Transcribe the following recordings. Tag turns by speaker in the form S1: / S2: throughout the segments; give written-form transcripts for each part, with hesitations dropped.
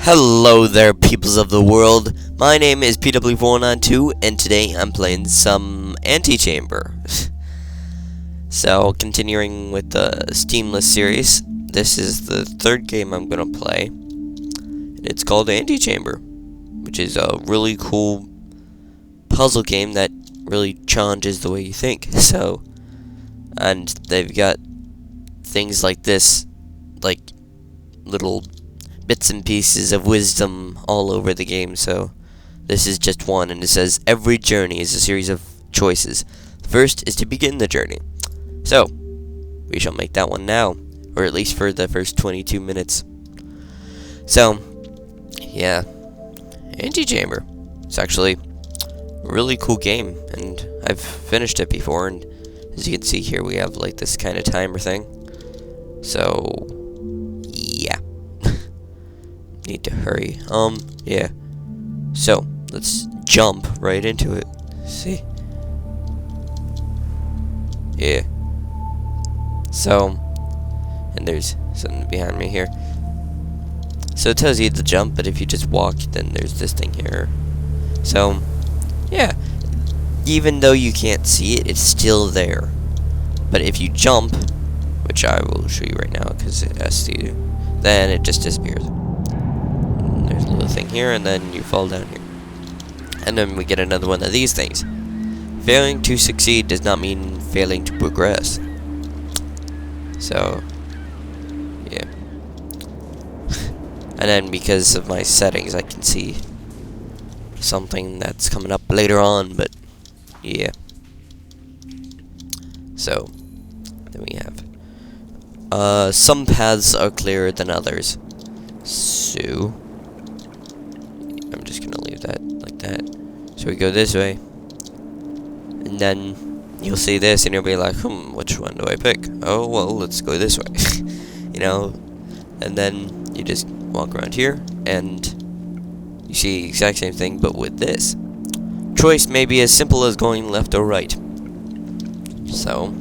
S1: Hello there, peoples of the world. My name is Pw492, and today I'm playing some Antichamber. So, continuing with the Steamless series, this is the third game I'm gonna play. It's called Antichamber, which is a really cool puzzle game that really challenges the way you think. So, and they've got things like this, like little bits and pieces of wisdom all over the game. So this is just one, and it says every journey is a series of choices. The first is to begin the journey. So we shall make that one now, or at least for the first 22 minutes. So yeah, Antichamber. It's actually a really cool game, and I've finished it before, and as you can see here we have like this kind of timer thing. So yeah. Need to hurry. Yeah. So, let's jump right into it. See? Yeah. So, and there's something behind me here. So it tells you to jump, but if you just walk, then there's this thing here. So, yeah. Even though you can't see it, it's still there. But if you jump, which I will show you right now, because it has to, then it just disappears. There's a little thing here, and then you fall down here. And then we get another one of these things. Failing to succeed does not mean failing to progress. So, yeah. And then because of my settings, I can see something that's coming up later on, but yeah. So, then we have some paths are clearer than others. So I'm just gonna leave that like that. So we go this way, and then you'll see this, and you'll be like, which one do I pick? Oh, well, let's go this way. You know, and then you just walk around here, and you see the exact same thing, but with this. Choice may be as simple as going left or right. So,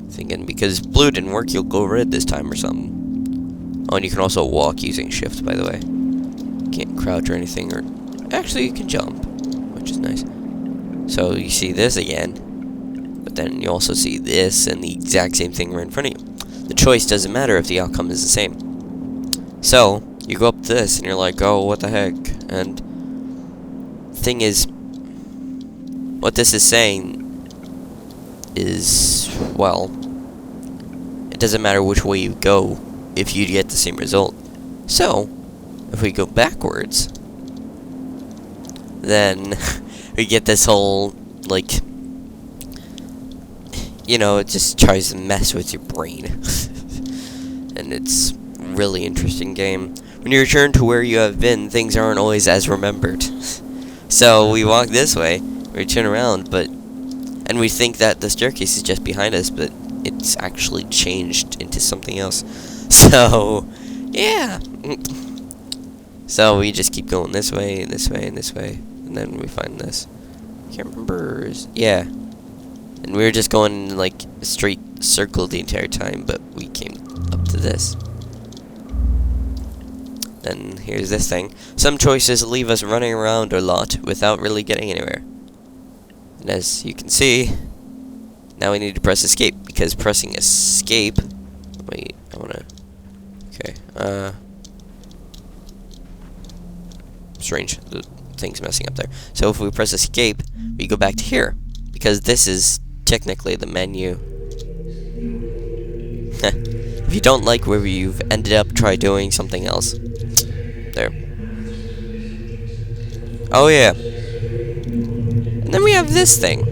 S1: thinking because blue didn't work, you'll go red this time or something. Oh, and you can also walk using shift, by the way. Can't crouch or anything, or actually you can jump, which is nice. So you see this again, but then you also see this and the exact same thing right in front of you. The choice doesn't matter if the outcome is the same. So you go up this and you're like, oh, what the heck? And thing is, what this is saying is, well, it doesn't matter which way you go if you get the same result. So if we go backwards, then we get this whole, like, you know, it just tries to mess with your brain. And it's a really interesting game. When you return to where you have been, things aren't always as remembered. So we walk this way, we turn around, and we think that the staircase is just behind us, but it's actually changed into something else. So, yeah. So we just keep going this way, and this way, and this way, and then we find this. I can't remember. Yeah. And we were just going like a straight circle the entire time, but we came up to this. Then here's this thing. Some choices leave us running around a lot without really getting anywhere. And as you can see, now we need to press escape, because pressing escape... Wait, I wanna... Okay, strange, the thing's messing up there. So if we press escape, we go back to here, because this is technically the menu. If you don't like where you've ended up, try doing something else. There. Oh yeah. And then we have this thing.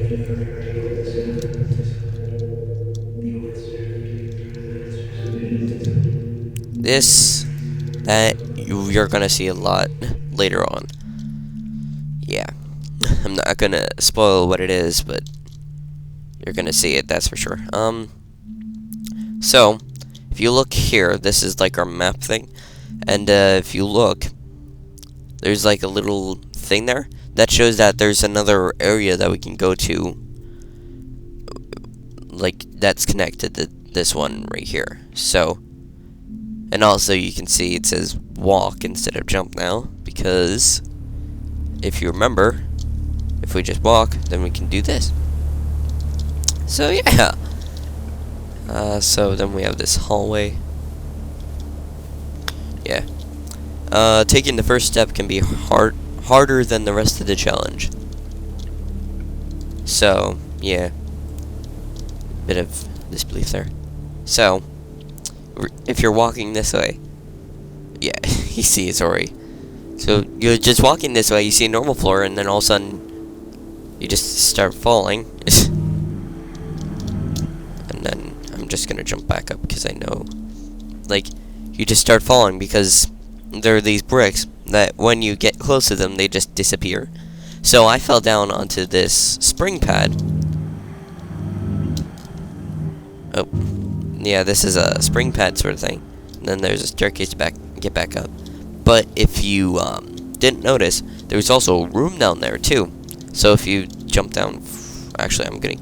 S1: This, that, you're gonna see a lot later on. Yeah. I'm not gonna spoil what it is, but you're gonna see it, that's for sure. So, if you look here, this is like our map thing, and if you look, there's like a little thing there that shows that there's another area that we can go to, like, that's connected to this one right here. So, And also you can see it says walk instead of jump now, because if you remember, if we just walk, then we can do this. So yeah. So then we have this hallway. Yeah. Taking the first step can be harder than the rest of the challenge. So, yeah. Bit of disbelief there. So, if you're walking this way, yeah, you see it's already. So, you're just walking this way, you see a normal floor, and then all of a sudden, you just start falling. And then, I'm just gonna jump back up, because I know, like, you just start falling, because there are these bricks that when you get close to them, they just disappear. So I fell down onto this spring pad. Oh, yeah, this is a spring pad sort of thing. And then there's a staircase to get back up. But if you didn't notice, there's also a room down there too. So if you jump down, actually, I'm gonna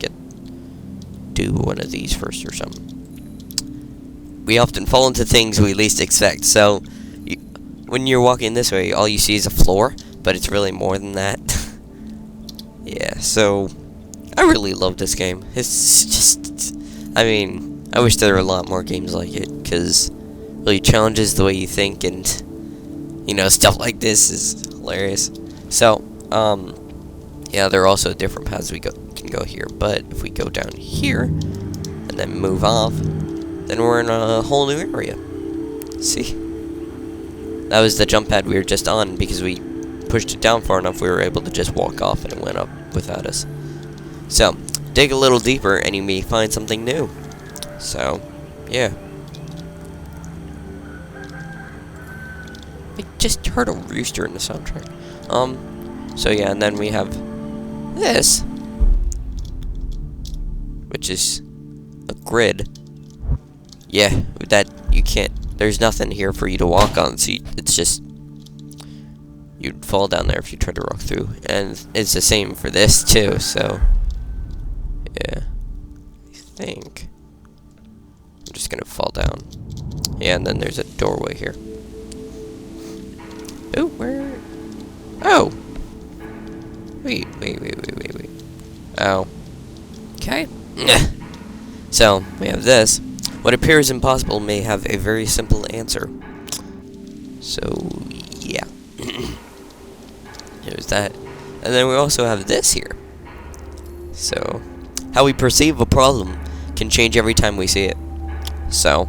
S1: do one of these first or something. We often fall into things we least expect. So when you're walking this way, all you see is a floor, but it's really more than that. Yeah, so I really love this game. It's just, I mean, I wish there were a lot more games like it, because it really challenges the way you think, and, you know, stuff like this is hilarious. So, yeah, there are also different paths we can go here, but if we go down here, and then move off, then we're in a whole new area. See? That was the jump pad we were just on, because we pushed it down far enough we were able to just walk off and it went up without us. So, dig a little deeper and you may find something new. So, yeah. I just heard a rooster in the soundtrack. So yeah, and then we have this, which is a grid. Yeah, that you can't, there's nothing here for you to walk on, so it's just, you'd fall down there if you tried to walk through. And it's the same for this too, so yeah. I think I'm just gonna fall down. Yeah, and then there's a doorway here. Oh, where? Oh! Wait. Oh. Okay. So, we have this. What appears impossible may have a very simple answer. So, yeah. There's that. And then we also have this here. So, how we perceive a problem can change every time we see it. So,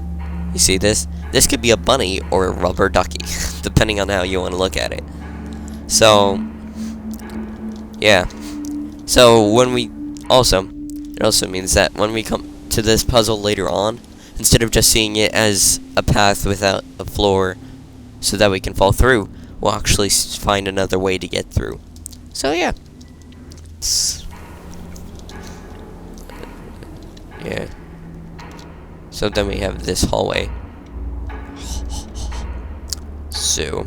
S1: you see this? This could be a bunny or a rubber ducky, depending on how you want to look at it. So, yeah. So, when we it also means that when we come to this puzzle later on, instead of just seeing it as a path without a floor so that we can fall through, we'll actually find another way to get through. So, yeah. Yeah. So then we have this hallway. So,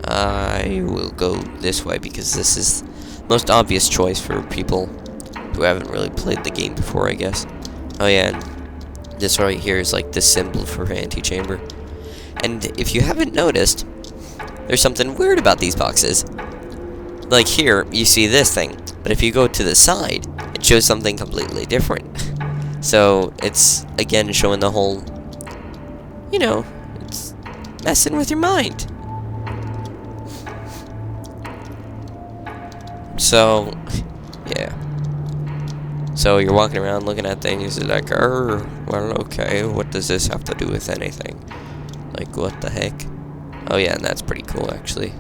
S1: I will go this way because this is the most obvious choice for people who haven't really played the game before, I guess. Oh yeah, and this right here is like the symbol for Antichamber. And if you haven't noticed, there's something weird about these boxes. Like here, you see this thing, but if you go to the side, it shows something completely different. So, it's, again, showing the whole, you know, it's messing with your mind. So, yeah. So, you're walking around looking at things, you're like, well, okay, what does this have to do with anything? Like, what the heck? Oh, yeah, and that's pretty cool, actually.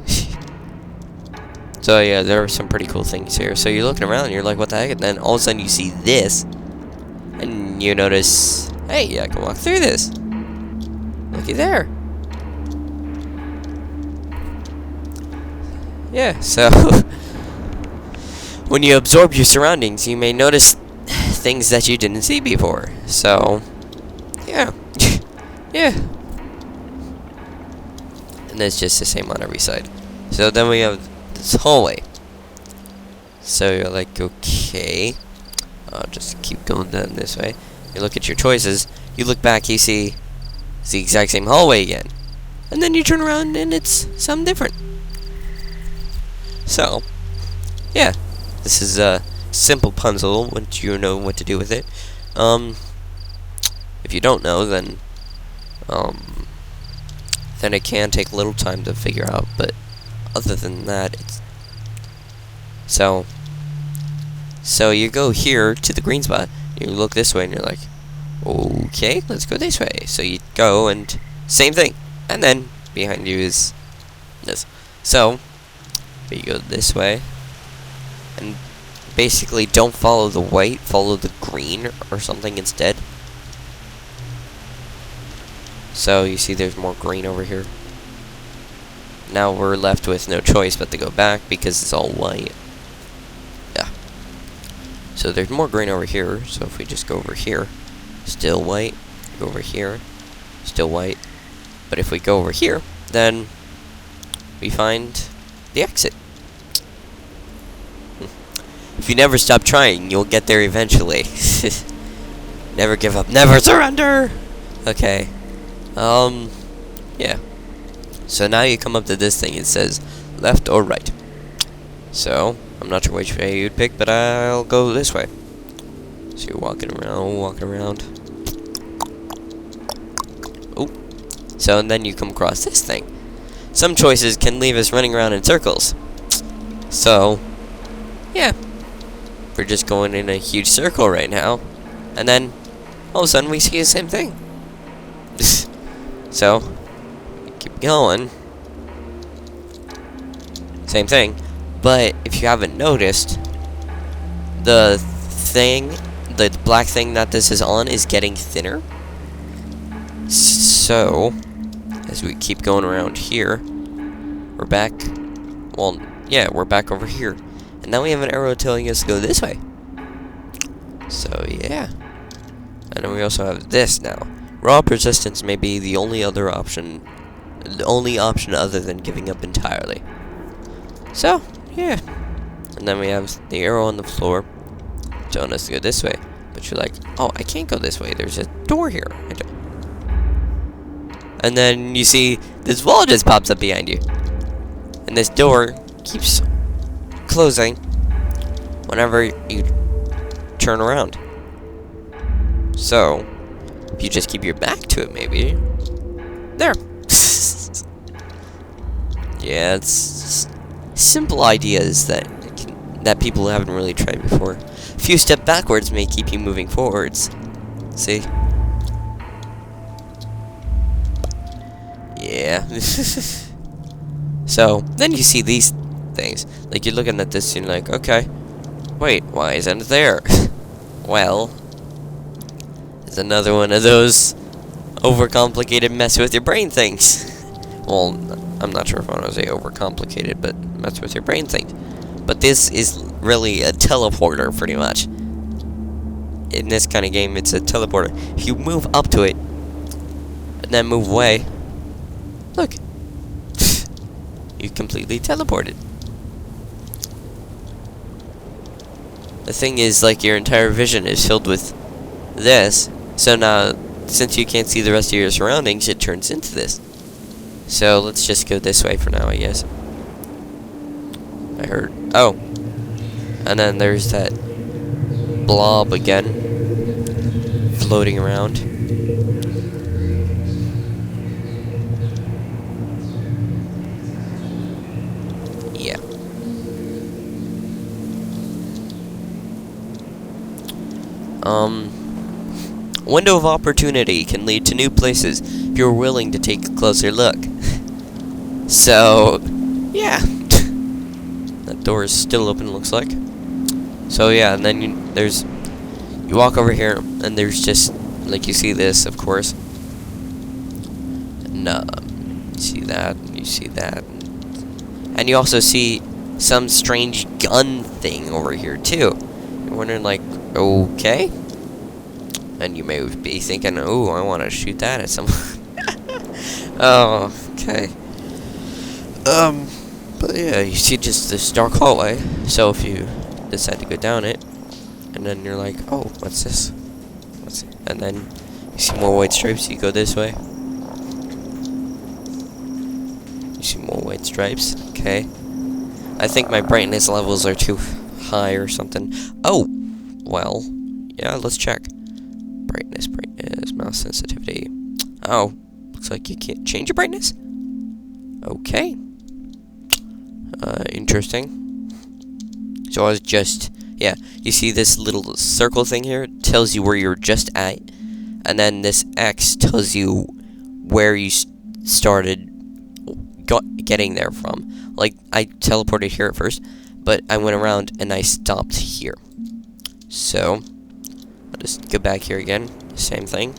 S1: So, yeah, there are some pretty cool things here. So, you're looking around, and you're like, what the heck? And then all of a sudden, you see this. And you notice, hey, I can walk through this. Looky there. Yeah, so when you absorb your surroundings, you may notice things that you didn't see before. So, yeah. Yeah. And it's just the same on every side. So then we have this hallway. So you're like, okay. I'll just keep going down this way. You look at your choices. You look back, you see It's the exact same hallway again. And then you turn around and it's something different. So, yeah. This is a simple puzzle once you know what to do with it. If you don't know, then it can take a little time to figure out, but other than that, it's... So you go here to the green spot, you look this way, and you're like, okay, let's go this way. So you go, and same thing. And then, behind you is this. So, you go this way, and basically don't follow the white, follow the green or something instead. So you see there's more green over here. Now we're left with no choice but to go back because it's all white. Yeah. So there's more green over here, so if we just go over here, still white. Go over here, still white. But if we go over here, then we find the exit. If you never stop trying, you'll get there eventually. Never give up, never surrender! Okay. Yeah. So now you come up to this thing, it says left or right. So, I'm not sure which way you'd pick, but I'll go this way. So you're walking around. Oh. So, and then you come across this thing. Some choices can leave us running around in circles. So, yeah. We're just going in a huge circle right now. And then, all of a sudden, we see the same thing. So, keep going. Same thing. But, if you haven't noticed, the black thing that this is on is getting thinner. So, as we keep going around here, we're back. Well, yeah, we're back over here. And now we have an arrow telling us to go this way. So, yeah. And then we also have this now. Raw persistence may be the only option other than giving up entirely. So, yeah. And then we have the arrow on the floor telling us to go this way. But you're like, oh, I can't go this way. There's a door here. And then you see this wall just pops up behind you. And this door keeps closing whenever you turn around. So, if you just keep your back to it, maybe. There. Yeah, it's simple ideas that people haven't really tried before. A few steps backwards may keep you moving forwards. See? Yeah. So, then you see these things. Like, you're looking at this and you're like, okay, wait, why isn't it there? Well, it's another one of those overcomplicated mess with your brain things. Well, I'm not sure if I want to say overcomplicated, but mess with your brain things. But this is really a teleporter, pretty much. In this kind of game, it's a teleporter. If you move up to it, and then move away, look. You completely teleported. The thing is, like, your entire vision is filled with this. So now, since you can't see the rest of your surroundings, it turns into this. So, let's just go this way for now, I guess. I heard... Oh. And then there's that blob again. Floating around. Yeah. Window of opportunity can lead to new places if you're willing to take a closer look. So, yeah. That door is still open, looks like. So, yeah, and then you walk over here, and there's just, like, you see this, of course. And, you see that, and you see that. And you also see some strange gun thing over here, too. You're wondering, like, okay? And you may be thinking, oh, I want to shoot that at someone. Oh, okay. But yeah, you see just this dark hallway. So if you decide to go down it, and then you're like, oh, what's this? And then you see more white stripes, you go this way. see more white stripes. Okay. I think my brightness levels are too high or something. Oh! Well, yeah, let's check. Brightness, mouse sensitivity. Oh, looks like you can't change your brightness? Okay. Interesting. So I was just... Yeah, you see this little circle thing here? It tells you where you're just at. And then this X tells you where you started getting there from. Like, I teleported here at first, but I went around and I stopped here. So, I'll just go back here again. Same thing.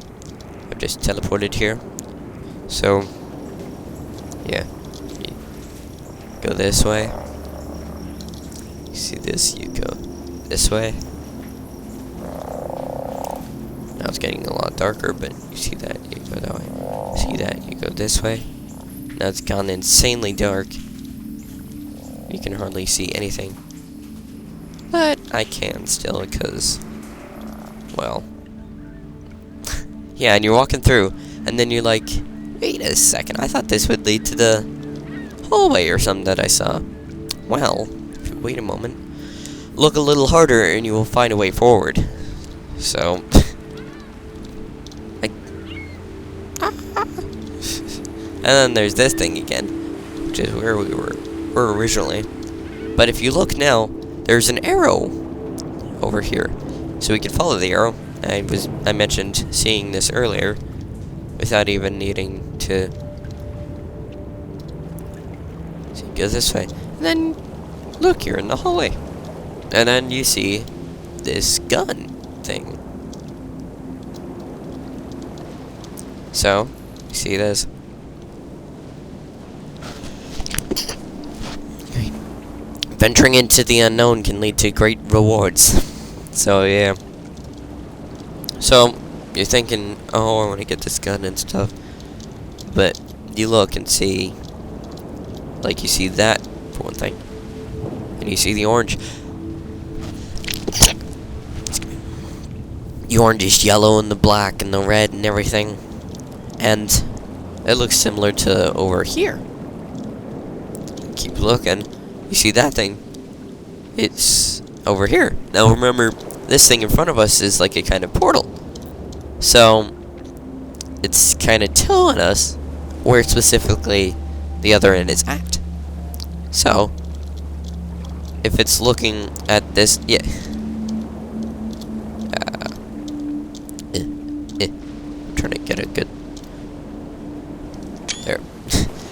S1: I've just teleported here. So, yeah. You go this way. You see this, you go this way. Now it's getting a lot darker, but you see that, you go that way. See that, you go this way. Now it's gone insanely dark. You can hardly see anything. But I can still, because, well, yeah, and you're walking through, and then you're like, wait a second, I thought this would lead to the hallway or something that I saw. Well, if you wait a moment, look a little harder, and you will find a way forward. So, and then there's this thing again, which is where we were originally. But if you look now, there's an arrow over here, so we can follow the arrow. I mentioned seeing this earlier without even needing to. So you go this way, and then look, you're in the hallway, and then you see this gun thing. So you see this. Venturing into the unknown can lead to great rewards. So, yeah. So, you're thinking, oh, I want to get this gun and stuff. But, you look and see, like, you see that, for one thing. And you see the orange. The orange is yellow and the black and the red and everything. And it looks similar to over here. Keep looking. You see that thing? It's over here. Now remember, this thing in front of us is like a kind of portal. So, it's kind of telling us where specifically the other end is at. So, if it's looking at this, yeah. I'm trying to get a good... There.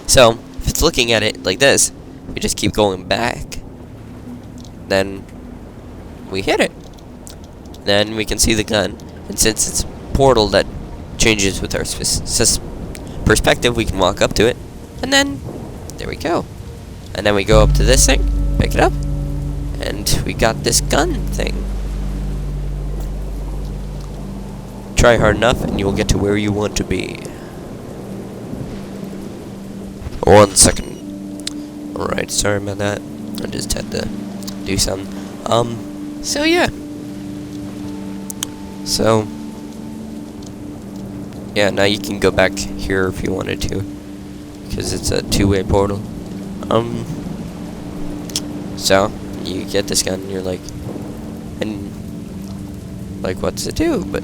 S1: So, if it's looking at it like this, we just keep going back, then we hit it. Then we can see the gun, and since it's a portal that changes with our perspective, we can walk up to it, and then there we go. And then we go up to this thing, pick it up, and we got this gun thing. Try hard enough, and you will get to where you want to be. 1 second. Alright, sorry about that. I just had to do something. So yeah. So, yeah, now you can go back here if you wanted to, because it's a two-way portal. So, you get this gun, and you're like, and, like, what does it do? But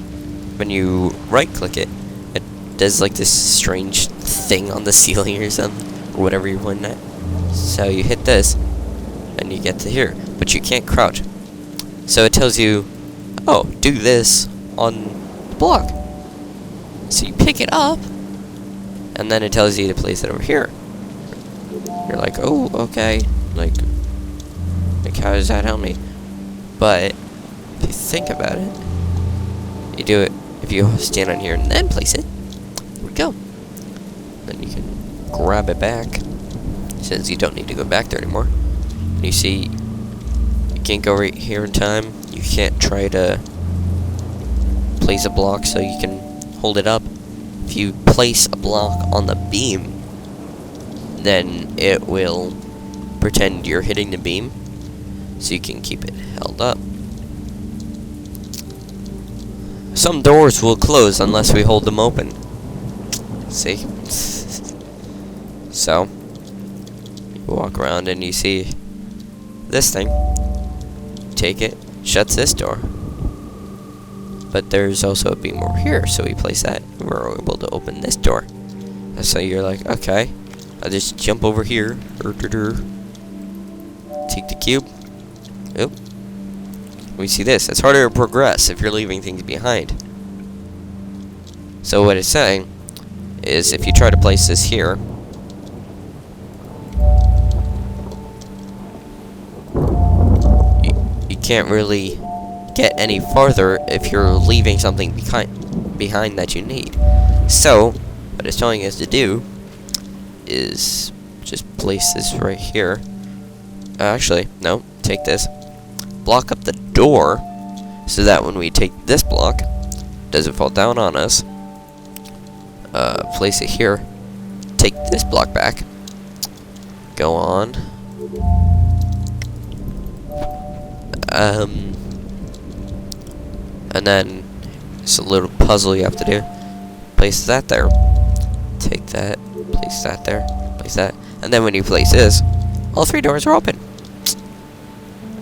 S1: when you right-click it, it does, like, this strange thing on the ceiling or something, or whatever you're pointing at. So you hit this, and you get to here, but you can't crouch. So it tells you, oh, do this on the block. So you pick it up, and then it tells you to place it over here. You're like, oh, okay, like how does that help me? But if you think about it, you do it. If you stand on here and then place it, there we go. Then you can grab it back. Since you don't need to go back there anymore. And you see, you can't go right here in time. You can't try to place a block so you can hold it up. If you place a block on the beam, then it will pretend you're hitting the beam, so you can keep it held up. Some doors will close unless we hold them open. See? So, walk around and you see this thing. Take it, shuts this door. But there's also a beam over here, so we place that, and we're able to open this door. And so you're like, okay, I'll just jump over here. Take the cube. Oop. We see this. It's harder to progress if you're leaving things behind. So what it's saying is if you try to place this here, you can't really get any farther if you're leaving something behind that you need. So what it's telling us to do is just place this right here. Actually, no, take this, block up the door so that when we take this block, it doesn't fall down on us. Place it here, take this block back, go on, and then it's a little puzzle you have to do. Place that there, take that, place that there, place that, and then when you place this, all three doors are open.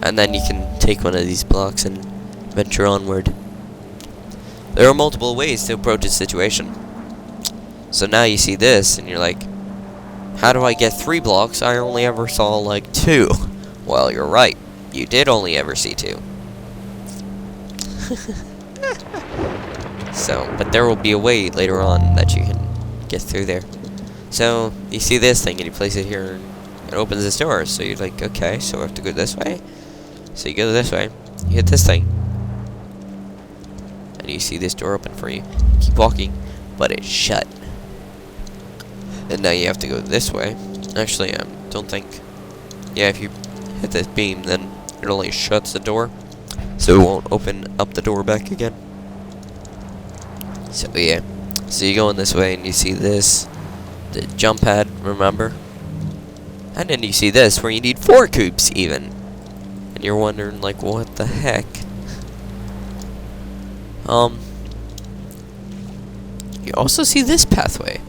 S1: And then you can take one of these blocks and venture onward. There are multiple ways to approach a situation. So now you see this, and you're like, how do I get 3 blocks? I only ever saw like 2. Well, you're right. You did only ever see 2. So, but there will be a way later on that you can get through there. So, you see this thing, and you place it here, and it opens this door. So you're like, okay, so I have to go this way. So you go this way, you hit this thing, and you see this door open for you. Keep walking, but it's shut. And now you have to go this way. Actually, don't think. Yeah, if you hit this beam, then it only shuts the door, so it won't open up the door back again. So yeah, so you go in this way, and you see this, the jump pad, remember? And then you see this, where you need 4 cubes even. And you're wondering, like, what the heck? You also see this pathway.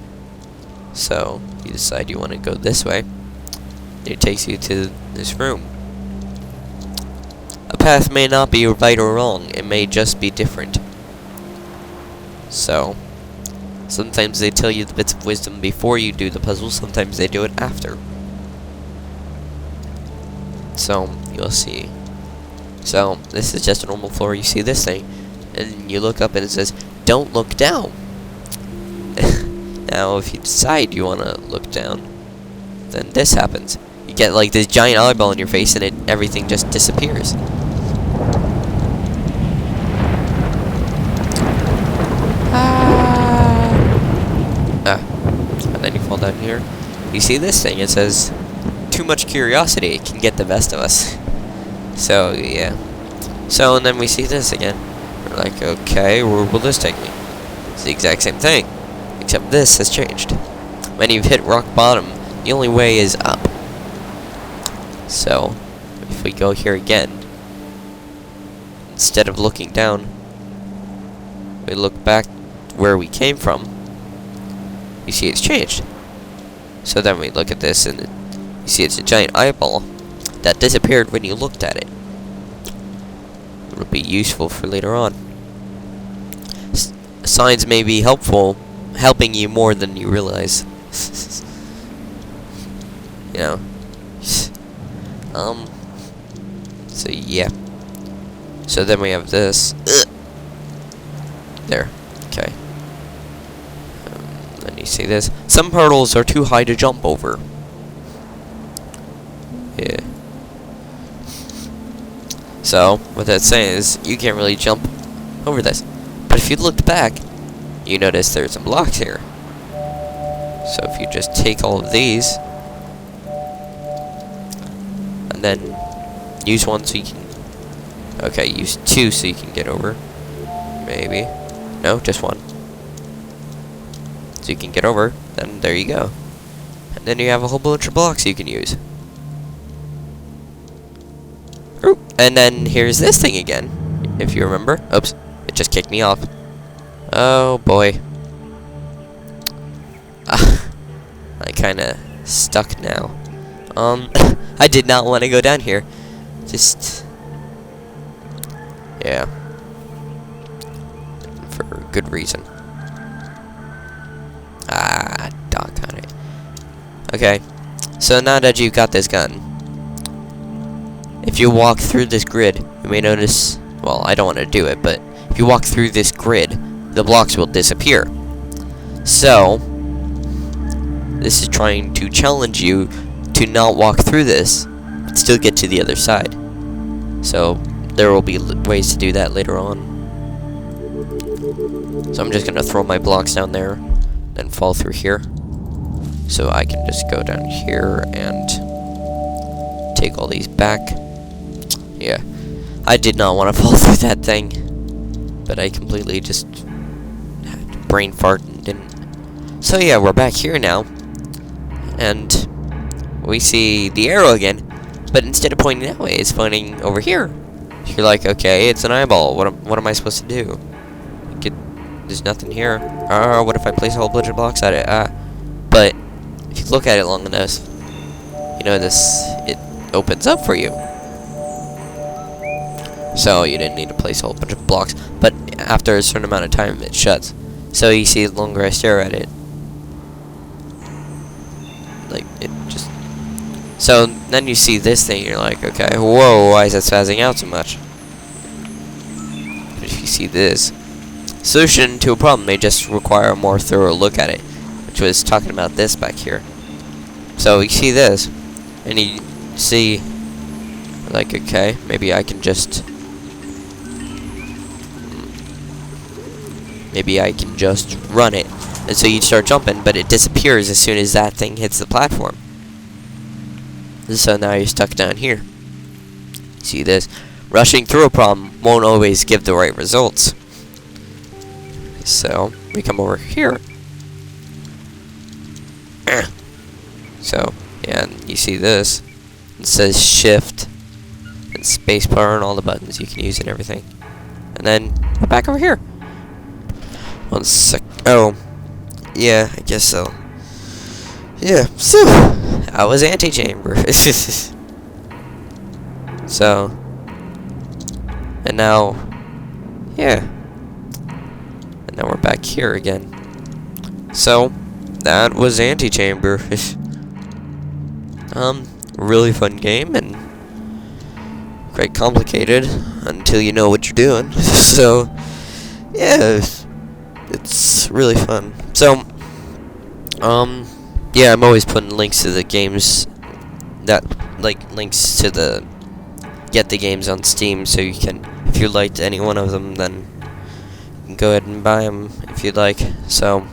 S1: So, you decide you want to go this way. It takes you to this room. A path may not be right or wrong. It may just be different. So, sometimes they tell you the bits of wisdom before you do the puzzle. Sometimes they do it after. So, you'll see. So, this is just a normal floor. You see this thing, and you look up and it says, don't look down. Now, if you decide you want to look down, then this happens. You get like this giant eyeball in your face, and everything just disappears. And then you fall down here. You see this thing, it says, too much curiosity can get the best of us. So, yeah. So, and then we see this again. We're like, okay, where will this take me? It's the exact same thing, except this has changed. When you've hit rock bottom, the only way is up. So, if we go here again, instead of looking down, we look back where we came from, you see it's changed. So then we look at this, and you see it's a giant eyeball that disappeared when you looked at it. It'll be useful for later on. Signs may be helping you more than you realize. You know. So yeah. So then we have this. There. Okay. Then you see this. Some hurdles are too high to jump over. Yeah. So, what that's saying is, you can't really jump over this. But if you looked back, you notice there's some blocks here. So if you just take all of these, and then use one so you can... Okay, use 2 so you can get over. Maybe. No, just 1. So you can get over, then there you go. And then you have a whole bunch of blocks you can use. And then here's this thing again, if you remember. Oops, it just kicked me off. Oh boy. I kinda stuck now. I did not want to go down here. Just, yeah, for good reason. Doggone it. Okay, so now that you've got this gun, if you walk through this grid, you may notice, well, I don't want to do it, but if you walk through this grid, the blocks will disappear. So, this is trying to challenge you to not walk through this, but still get to the other side. So, there will be ways to do that later on. So I'm just going to throw my blocks down there, then fall through here. So I can just go down here and take all these back. Yeah, I did not want to fall through that thing, but I completely just had brain fart and didn't. So yeah, we're back here now, and we see the arrow again, but instead of pointing that way, it's pointing over here. You're like, okay, it's an eyeball. What am I supposed to do? There's nothing here. What if I place a whole bunch of blocks at it? But if you look at it long enough, you know it opens up for you. So you didn't need to place a whole bunch of blocks, but after a certain amount of time, it shuts. So you see, the longer I stare at it, like it just. So then you see this thing, you're like, okay, whoa, why is that spazzing out so much? But if you see this, solution to a problem may just require a more thorough look at it, which was talking about this back here. So you see this, and you see, like, okay, maybe I can just run it. And so you start jumping, but it disappears as soon as that thing hits the platform. And so now you're stuck down here. See this? Rushing through a problem won't always give the right results. So we come over here. So yeah, and you see this. It says shift and spacebar and all the buttons you can use and everything. And then we're back over here. 1 sec. Oh, yeah, I guess so. Yeah, so I was Antichamber. So, and now, yeah, and now we're back here again. So that was Antichamber. Really fun game and quite complicated until you know what you're doing. So yeah, it's really fun. So yeah, I'm always putting links to the games that, like, links to the get the games on Steam, so you can, if you liked any one of them, then you can go ahead and buy them if you'd like. So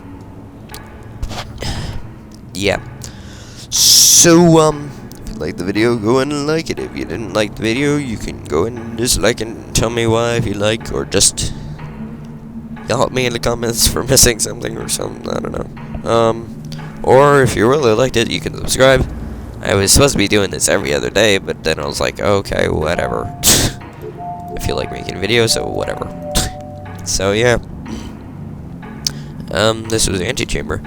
S1: yeah. So if you liked the video, go ahead and like it. If you didn't like the video, you can go ahead and dislike it and tell me why if you like, or just yell at me in the comments for missing something or something. I don't know. Or if you really liked it, you can subscribe. I was supposed to be doing this every other day, but then I was like, okay, whatever. I feel like making videos, so whatever. So yeah. This was Antichamber.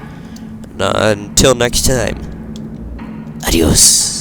S1: Until next time. Adios.